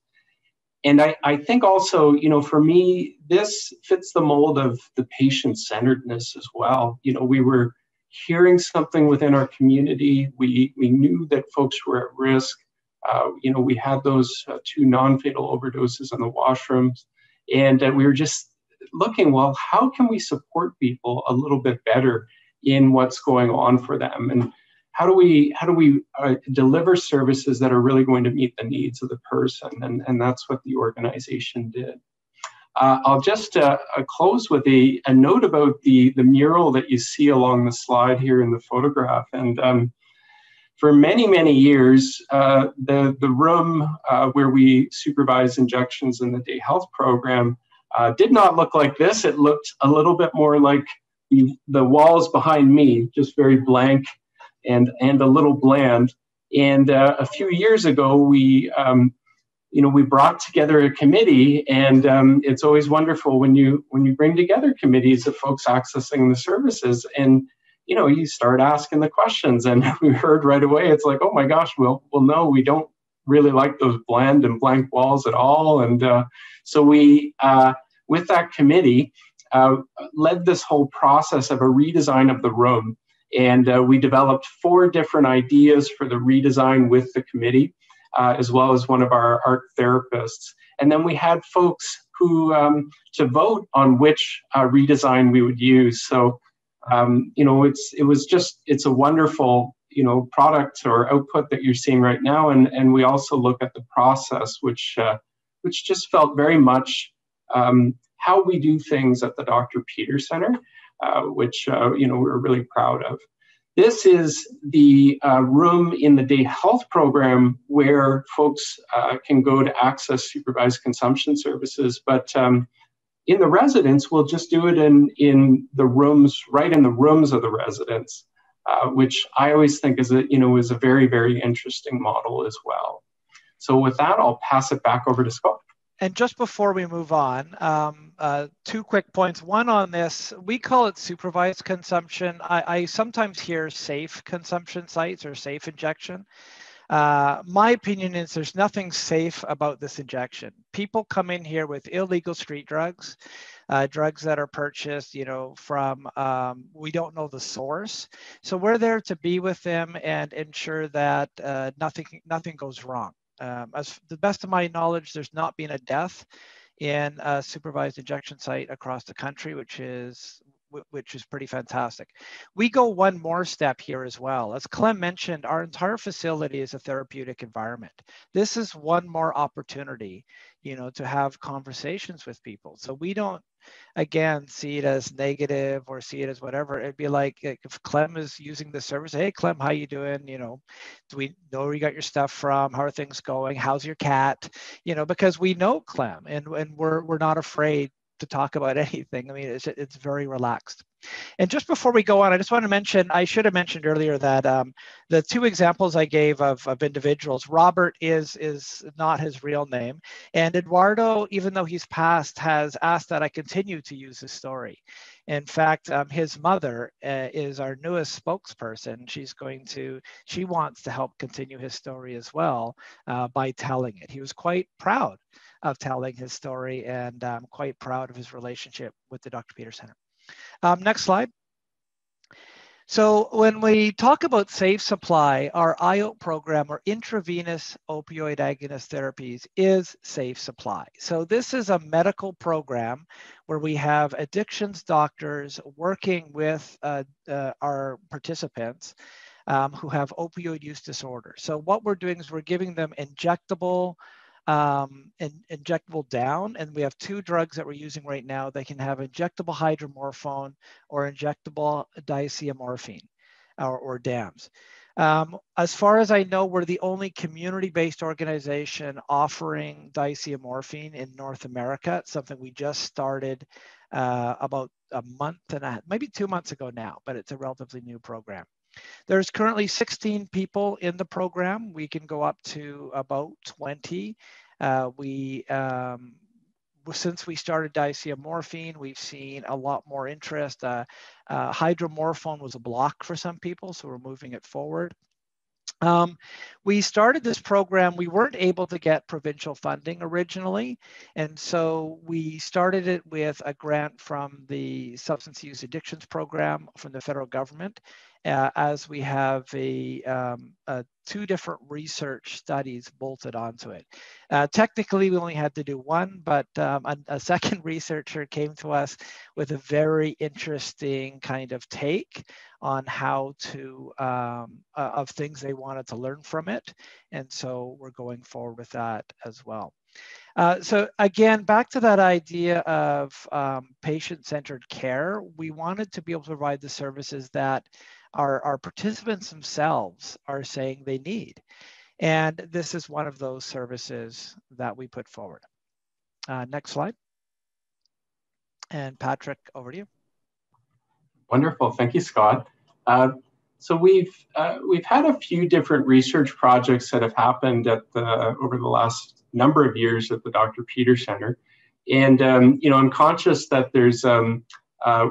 And I think also, for me, this fits the mold of the patient-centeredness as well. We were hearing something within our community. We knew that folks were at risk. We had those 2 non-fatal overdoses in the washrooms. And we were just looking, well, how can we support people a little bit better in what's going on for them? And how do we deliver services that are really going to meet the needs of the person? And that's what the organization did. I'll just close with a note about the mural that you see along the slide here in the photograph. And for many, many years, the room where we supervise injections in the day health program did not look like this. It looked a little bit more like the walls behind me, just very blank and a little bland. And a few years ago, we brought together a committee, and it's always wonderful when you bring together committees of folks accessing the services, and you start asking the questions, and we heard right away, it's like, oh my gosh, well no, we don't really like those bland and blank walls at all. And so we, with that committee, led this whole process of a redesign of the room. And we developed 4 different ideas for the redesign with the committee, as well as one of our art therapists. And then we had folks who to vote on which redesign we would use. So it's a wonderful product or output that you're seeing right now. And we also look at the process, which just felt very much how we do things at the Dr. Peter Center, which we're really proud of. This is the room in the day health program where folks can go to access supervised consumption services. But in the residence, we'll just do it in the rooms, right in the rooms of the residents, which I always think is a very, very interesting model as well. So with that, I'll pass it back over to Scott. And just before we move on, 2 quick points. One on this, we call it supervised consumption. I sometimes hear safe consumption sites or safe injection. My opinion is there's nothing safe about this injection. People come in here with illegal street drugs, drugs that are purchased, from, we don't know the source. So we're there to be with them and ensure that nothing goes wrong. As the best of my knowledge, there's not been a death in a supervised injection site across the country, which is pretty fantastic. We go one more step here as well. As Clem mentioned, our entire facility is a therapeutic environment. This is one more opportunity, to have conversations with people. So we don't, again, see it as negative or see it as whatever. It'd be like if Clem is using the service, hey, Clem, how you doing? Do we know where you got your stuff from? How are things going? How's your cat? Because we know Clem and we're not afraid to talk about anything. I mean, it's very relaxed. And just before we go on, I just want to mention, I should have mentioned earlier that the 2 examples I gave of individuals, Robert is not his real name. And Eduardo, even though he's passed, has asked that I continue to use his story. In fact, his mother is our newest spokesperson. She wants to help continue his story as well by telling it. He was quite proud of telling his story and quite proud of his relationship with the Dr. Peter Center. Next slide. So when we talk about safe supply, our IOP program, or intravenous opioid agonist therapies, is safe supply. So this is a medical program where we have addictions doctors working with our participants who have opioid use disorder. So what we're doing is we're giving them injectable down, and we have two drugs that we're using right now. They can have injectable hydromorphone or injectable diacetylmorphine or DAMs. As far as I know, we're the only community-based organization offering diacetylmorphine in North America. It's something we just started about a month and a half, maybe 2 months ago now, but it's a relatively new program. There's currently 16 people in the program. We can go up to about 20. Since we started diacetylmorphine, we've seen a lot more interest. Hydromorphone was a block for some people, so we're moving it forward. We started this program, we weren't able to get provincial funding originally, and so we started it with a grant from the Substance Use Addictions Program from the federal government, as we have two different research studies bolted onto it. Technically, we only had to do one, but a second researcher came to us with a very interesting kind of take on how to, of things they wanted to learn from it. And so we're going forward with that as well. So again, back to that idea of patient-centered care, we wanted to be able to provide the services that our participants themselves are saying they need. And this is one of those services that we put forward. Next slide. And Patrick, over to you. Wonderful, thank you, Scott. So we've had a few different research projects that have happened over the last number of years at the Dr. Peter Center, and I'm conscious that there's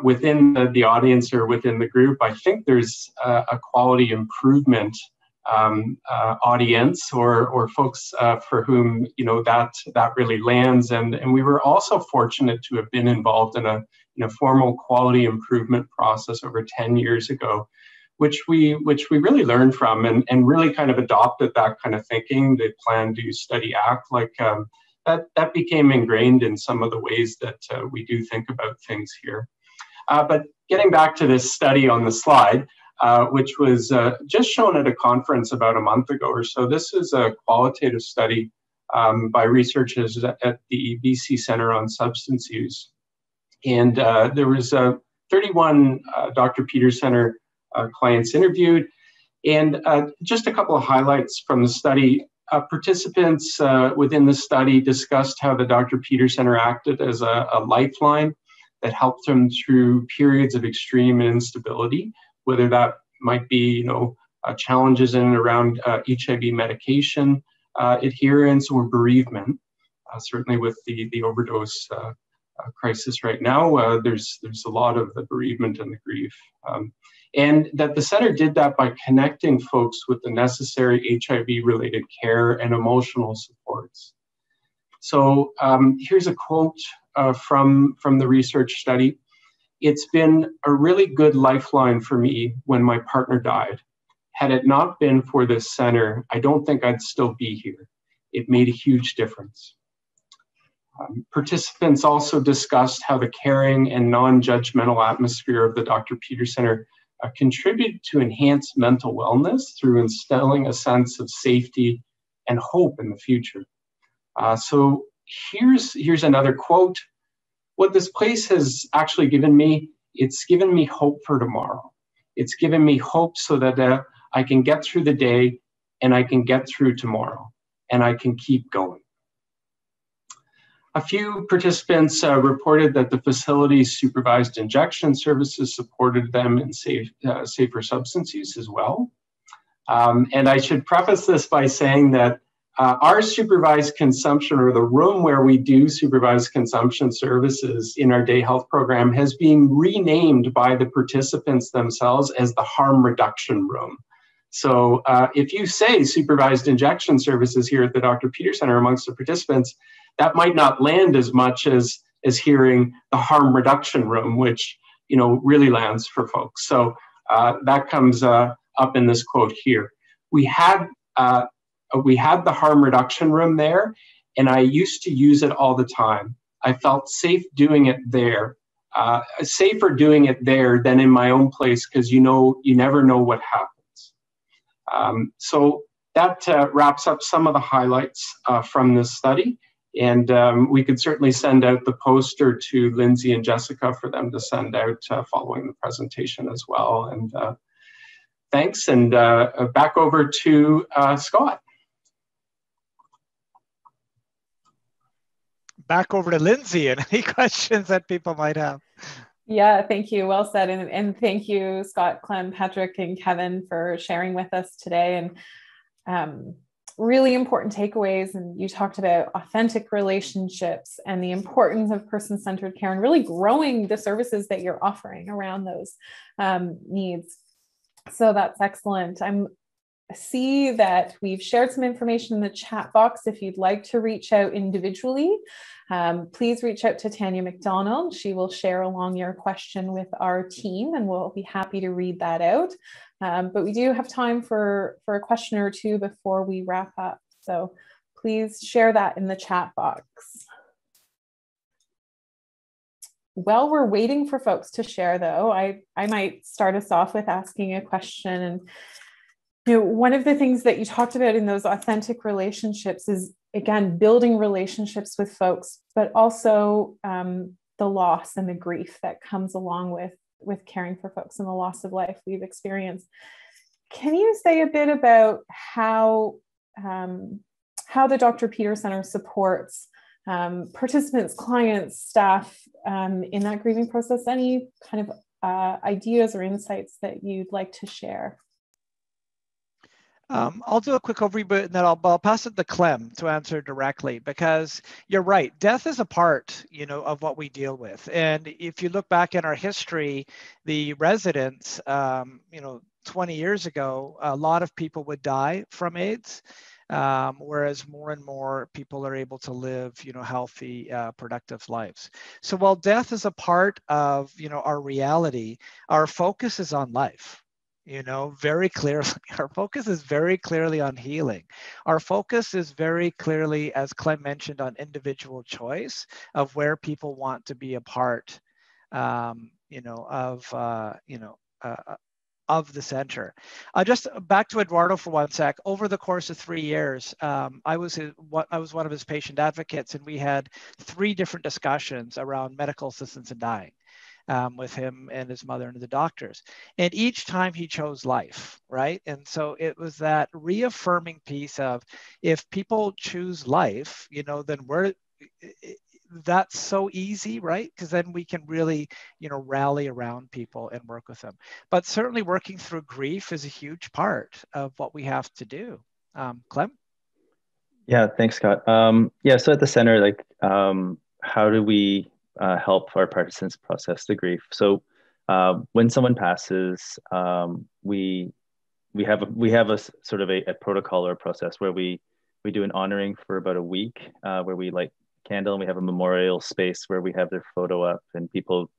within the audience or within the group, I think there's a quality improvement audience or folks for whom that really lands, and we were also fortunate to have been involved in a formal quality improvement process over 10 years ago, which we really learned from and really kind of adopted that kind of thinking, the plan, do, study, act, like that became ingrained in some of the ways that we do think about things here. But getting back to this study on the slide, which was just shown at a conference about a month ago or so, this is a qualitative study by researchers at the BC Centre on Substance Use. And there was 31 Dr. Peter Center clients interviewed. And just a couple of highlights from the study. Participants within the study discussed how the Dr. Peter Center acted as a lifeline that helped them through periods of extreme instability, whether that might be, challenges in and around HIV medication adherence or bereavement. Certainly with the overdose crisis right now, there's a lot of the bereavement and the grief. And that the center did that by connecting folks with the necessary HIV-related care and emotional supports. So here's a quote from the research study. "It's been a really good lifeline for me when my partner died. Had it not been for this center, I don't think I'd still be here. It made a huge difference." Participants also discussed how the caring and non-judgmental atmosphere of the Dr. Peter Center contributed to enhanced mental wellness through instilling a sense of safety and hope in the future. So here's another quote. "What this place has actually given me, it's given me hope for tomorrow. It's given me hope so that I can get through the day and I can get through tomorrow and I can keep going." A few participants reported that the facility's supervised injection services supported them in safer substance use as well. And I should preface this by saying that our supervised consumption, or the room where we do supervised consumption services in our day health program, has been renamed by the participants themselves as the harm reduction room. So if you say supervised injection services here at the Dr. Peter Center amongst the participants, that might not land as much as hearing the harm reduction room, which really lands for folks. So That comes up in this quote here. We had the harm reduction room there, and I used to use it all the time. I felt safe doing it there, safer doing it there than in my own place, because you never know what happens. So that wraps up some of the highlights from this study. And we could certainly send out the poster to Lindsay and Jessica for them to send out following the presentation as well. And thanks, and back over to Scott. Back over to Lindsay and any questions that people might have. Yeah, thank you. Well said. And thank you, Scott, Clem, Patrick, and Kevin for sharing with us today. And really important takeaways. And you talked about authentic relationships and the importance of person-centered care and really growing the services that you're offering around those needs. So that's excellent. See that we've shared some information in the chat box. If you'd like to reach out individually, please reach out to Tanya McDonald. She will share along your question with our team, and we'll be happy to read that out. But we do have time for a question or two before we wrap up. So please share that in the chat box. While we're waiting for folks to share, though, I might start us off with asking a question. And one of the things that you talked about in those authentic relationships is, again, building relationships with folks, but also the loss and the grief that comes along with caring for folks and the loss of life we've experienced. Can you say a bit about how the Dr. Peter Center supports participants, clients, staff in that grieving process? Any kind of ideas or insights that you'd like to share? I'll do a quick overview, but then I'll pass it to Clem to answer directly, because you're right. Death is a part, of what we deal with. And if you look back in our history, the residents, 20 years ago, a lot of people would die from AIDS, whereas more and more people are able to live, healthy, productive lives. So while death is a part of, our reality, our focus is on life. Very clearly, our focus is very clearly on healing. Our focus is very clearly, as Clem mentioned, on individual choice of where people want to be a part, of the center. Just back to Eduardo for one sec. Over the course of 3 years, I was one of his patient advocates, and we had 3 different discussions around medical assistance in dying. With him and his mother and the doctors. And each time he chose life, right? And so it was that reaffirming piece of, if people choose life, then that's so easy, right? Because then we can really, rally around people and work with them. But certainly working through grief is a huge part of what we have to do. Clem? Yeah, thanks, Scott. So at the center, how do we help our participants process the grief? So when someone passes, we have a sort of a protocol or a process where we do an honoring for about a week, where we light a candle, and we have a memorial space where we have their photo up, and people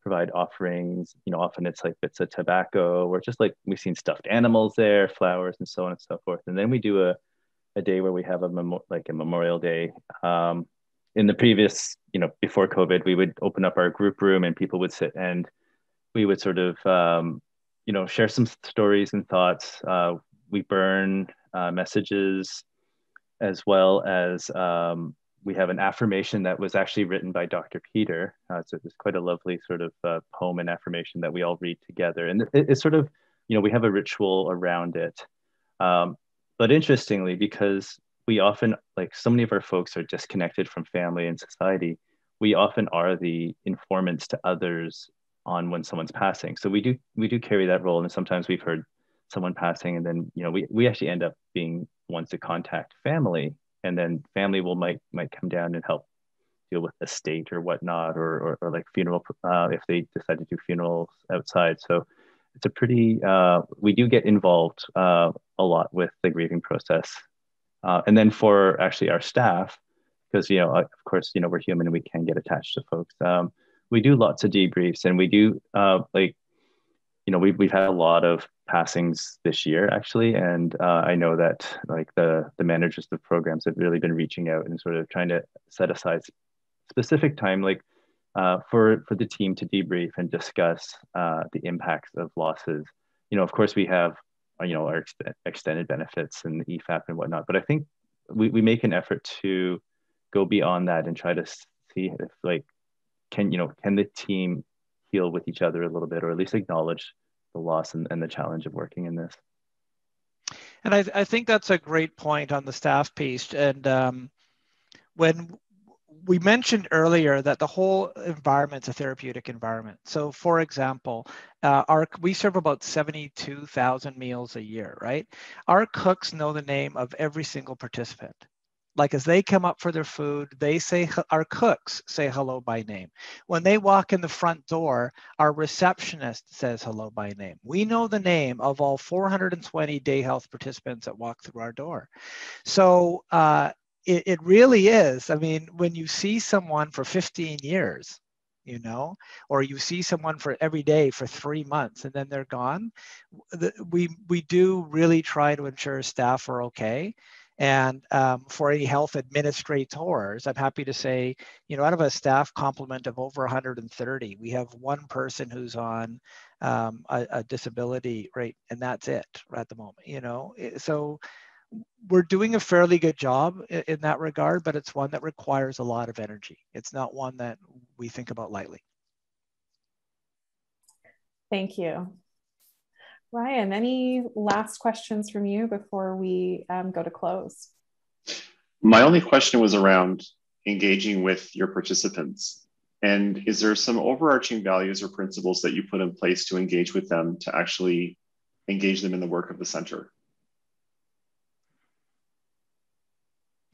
provide offerings. Often it's like bits of tobacco, or just like we've seen stuffed animals there, flowers, and so on and so forth. And then we do a day where we have a Memorial Day. In the previous, before COVID, we would open up our group room, and people would sit, and we would sort of, share some stories and thoughts. We burn messages, as well as we have an affirmation that was actually written by Dr. Peter. So it's quite a lovely sort of poem and affirmation that we all read together. And it's sort of, we have a ritual around it. But interestingly, because we often, so many of our folks are disconnected from family and society, we often are the informants to others on when someone's passing. So we do carry that role. And sometimes we've heard someone passing, and then we actually end up being ones to contact family, and then family might come down and help deal with estate or whatnot, or like funeral, if they decide to do funerals outside. So it's a pretty, we do get involved a lot with the grieving process. And then for actually our staff, because, of course, we're human and we can get attached to folks. We do lots of debriefs, and we do, we've had a lot of passings this year actually, and I know that like the managers of programs have really been reaching out and sort of trying to set aside specific time, like for the team to debrief and discuss the impacts of losses. Of course we have our extended benefits and the EFAP and whatnot, but I think we make an effort to go beyond that and try to see if like can the team heal with each other a little bit, or at least acknowledge the loss and the challenge of working in this. And I think that's a great point on the staff piece. And when we mentioned earlier that the whole environment's a therapeutic environment. So for example, we serve about 72,000 meals a year, right? Our cooks know the name of every single participant. Like as they come up for their food, our cooks say hello by name. When they walk in the front door, our receptionist says hello by name. We know the name of all 420 day health participants that walk through our door. So it really is. I mean, when you see someone for 15 years, or you see someone for every day for 3 months and then they're gone, we do really try to ensure staff are okay. And for any health administrators, I'm happy to say, out of a staff complement of over 130, we have one person who's on a disability rate, and that's it at the moment, So we're doing a fairly good job in that regard, but it's one that requires a lot of energy. It's not one that we think about lightly. Thank you. Ryan, any last questions from you before we go to close? My only question was around engaging with your participants. And is there some overarching values or principles that you put in place to engage with them, to actually engage them in the work of the center?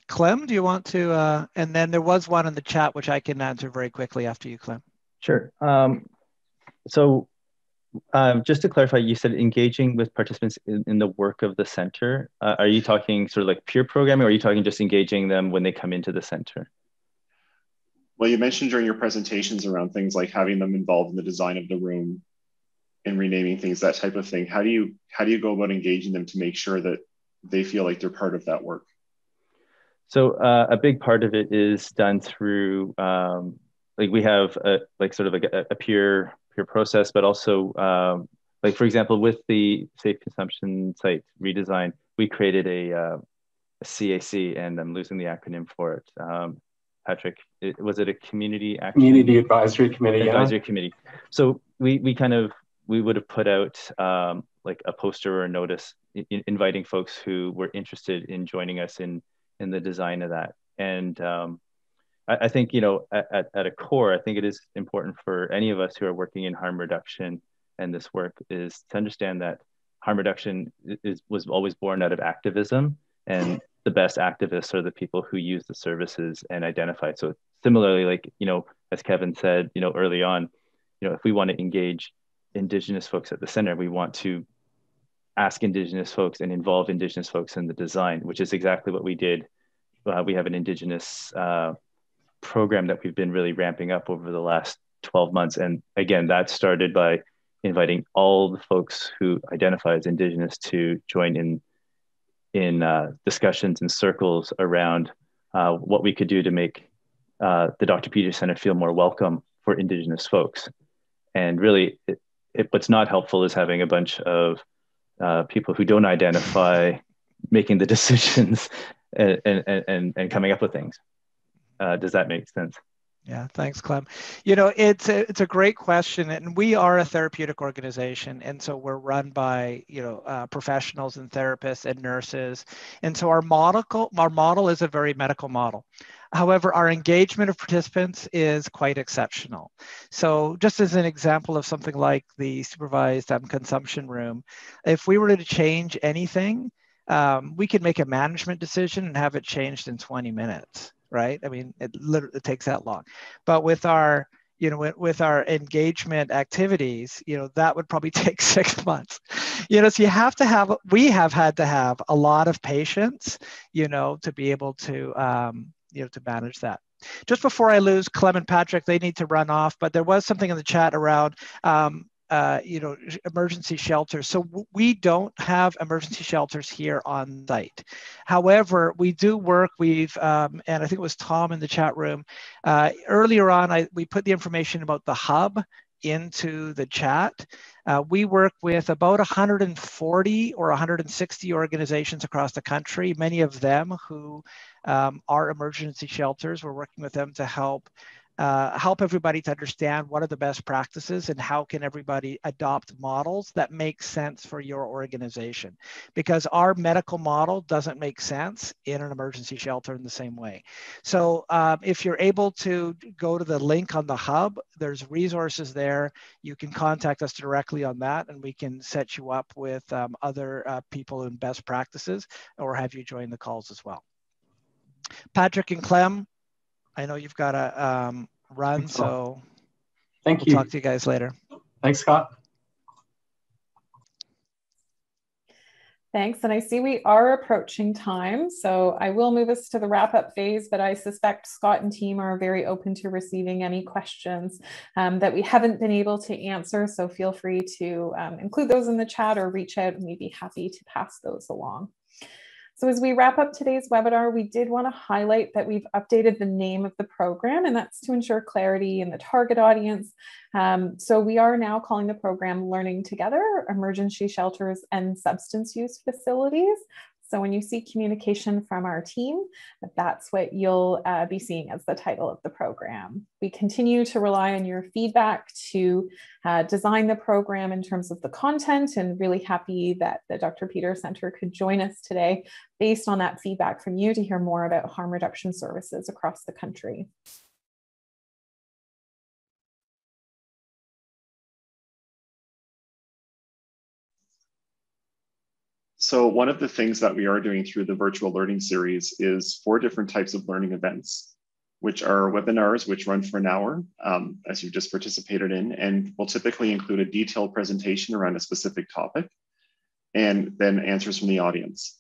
Clem, do you want to, and then there was one in the chat, which I can answer very quickly after you, Clem. Sure. Just to clarify, you said engaging with participants in the work of the center. Are you talking sort of like peer programming, or are you talking just engaging them when they come into the center? Well, you mentioned during your presentations around things like having them involved in the design of the room and renaming things, that type of thing. How do you go about engaging them to make sure that they feel like they're part of that work? So a big part of it is done through, like we have a peer process, but also like, for example, with the safe consumption site redesign, we created a CAC, and I'm losing the acronym for it. Patrick, was it a community action? Community advisory committee. Advisory committee. So we would have put out like a poster or a notice inviting folks who were interested in joining us in the design of that. And I think, at a core, I think it is important for any of us who are working in harm reduction and this work is to understand that harm reduction was always born out of activism, and the best activists are the people who use the services and identify. So similarly, like, as Kevin said, early on, if we want to engage Indigenous folks at the center, we want to ask Indigenous folks and involve Indigenous folks in the design, which is exactly what we did. We have an Indigenous program that we've been really ramping up over the last 12 months. And again, that started by inviting all the folks who identify as Indigenous to join in discussions and circles around what we could do to make the Dr. Peter Center feel more welcome for Indigenous folks. And really, what's not helpful is having a bunch of people who don't identify making the decisions and coming up with things. Does that make sense? Yeah, thanks, Clem. It's a great question, and we are a therapeutic organization, and so we're run by professionals and therapists and nurses, and so our model is a very medical model. However, our engagement of participants is quite exceptional. So, just as an example of something like the supervised consumption room, if we were to change anything, we could make a management decision and have it changed in 20 minutes. Right? I mean, it literally takes that long. But with our, with our engagement activities, that would probably take 6 months. So we have had to have a lot of patience, to be able to, to manage that. Just before I lose Clem and Patrick, they need to run off, but there was something in the chat around emergency shelters. So we don't have emergency shelters here on site. However, we do work. And I think it was Tom in the chat room earlier on. We put the information about the hub into the chat. We work with about 140 or 160 organizations across the country, many of them who are emergency shelters. We're working with them to help everybody to understand what are the best practices and how can everybody adopt models that make sense for your organization. Because our medical model doesn't make sense in an emergency shelter in the same way. So if you're able to go to the link on the hub, there's resources there. You can contact us directly on that and we can set you up with other people in best practices or have you join the calls as well. Patrick and Clem, I know you've got to run, so we'll talk to you guys later. Thanks, Scott. Thanks, and I see we are approaching time, so I will move us to the wrap-up phase, but I suspect Scott and team are very open to receiving any questions that we haven't been able to answer, so feel free to include those in the chat or reach out and we'd be happy to pass those along. So as we wrap up today's webinar, we did want to highlight that we've updated the name of the program, and that's to ensure clarity in the target audience. So we are now calling the program Learning Together, Emergency Shelters and Substance Use Facilities. So when you see communication from our team, that's what you'll be seeing as the title of the program. We continue to rely on your feedback to design the program in terms of the content, and really happy that the Dr. Peter Center could join us today based on that feedback from you to hear more about harm reduction services across the country. So one of the things that we are doing through the virtual learning series is 4 different types of learning events, which are webinars, which run for an hour, as you just participated in, and will typically include a detailed presentation around a specific topic, and then answers from the audience.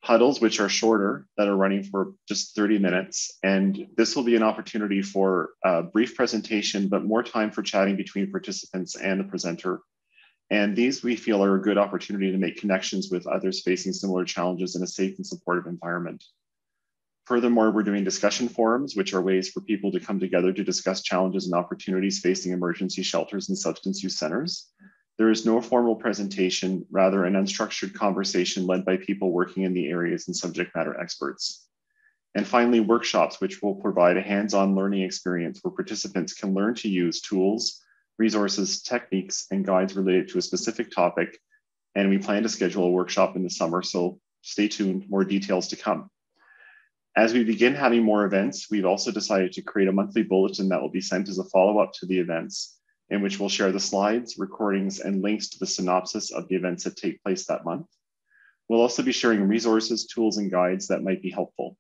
Huddles, which are shorter, that are running for just 30 minutes. And this will be an opportunity for a brief presentation, but more time for chatting between participants and the presenter. And these we feel are a good opportunity to make connections with others facing similar challenges in a safe and supportive environment. Furthermore, we're doing discussion forums, which are ways for people to come together to discuss challenges and opportunities facing emergency shelters and substance use centers. There is no formal presentation, rather an unstructured conversation led by people working in the areas and subject matter experts. And finally, workshops, which will provide a hands-on learning experience where participants can learn to use tools, resources, techniques, and guides related to a specific topic. And we plan to schedule a workshop in the summer, so stay tuned, more details to come. As we begin having more events, we've also decided to create a monthly bulletin that will be sent as a follow-up to the events, in which we'll share the slides, recordings, and links to the synopsis of the events that take place that month. We'll also be sharing resources, tools, and guides that might be helpful.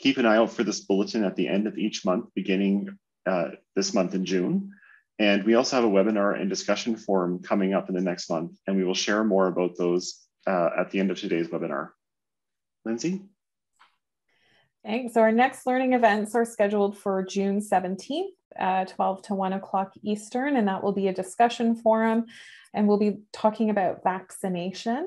Keep an eye out for this bulletin at the end of each month, beginning this month in June. And we also have a webinar and discussion forum coming up in the next month, and we will share more about those at the end of today's webinar. Lindsay? Thanks. So our next learning events are scheduled for June 17th, 12 to 1 o'clock Eastern, and that will be a discussion forum, and we'll be talking about vaccination.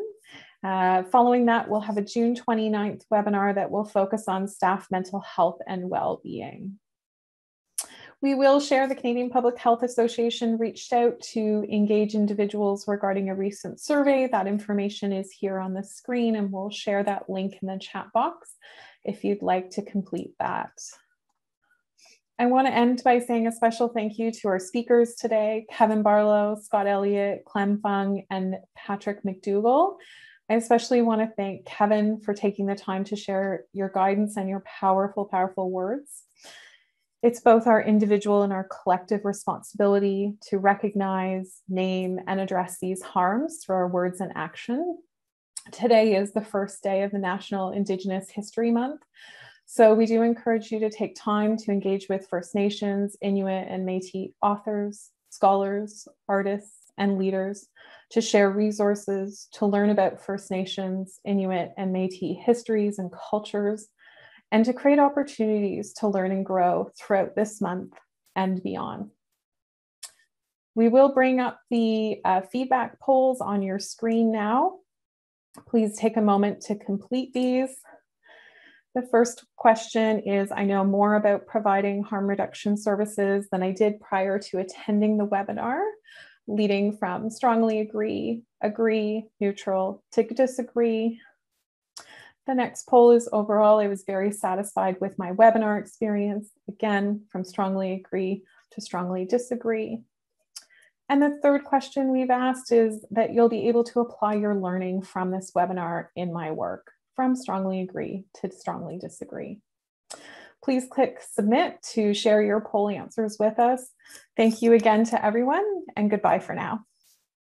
Following that, we'll have a June 29th webinar that will focus on staff mental health and well-being. We will share the Canadian Public Health Association reached out to engage individuals regarding a recent survey. That information is here on the screen, and we'll share that link in the chat box if you'd like to complete that. I want to end by saying a special thank you to our speakers today, Kevin Barlow, Scott Elliott, Clem Fung, and Patrick McDougall. I especially want to thank Kevin for taking the time to share your guidance and your powerful, powerful words. It's both our individual and our collective responsibility to recognize, name, and address these harms through our words and action. Today is the first day of the National Indigenous History Month, so we do encourage you to take time to engage with First Nations, Inuit, and Métis authors, scholars, artists, and leaders to share resources, to learn about First Nations, Inuit, and Métis histories and cultures, and to create opportunities to learn and grow throughout this month and beyond. We will bring up the feedback polls on your screen now. Please take a moment to complete these. The first question is, I know more about providing harm reduction services than I did prior to attending the webinar, leading from strongly agree, agree, neutral, to disagree. The next poll is overall, I was very satisfied with my webinar experience, again, from strongly agree to strongly disagree. And the third question we've asked is that you'll be able to apply your learning from this webinar in my work, from strongly agree to strongly disagree. Please click submit to share your poll answers with us. Thank you again to everyone, and goodbye for now.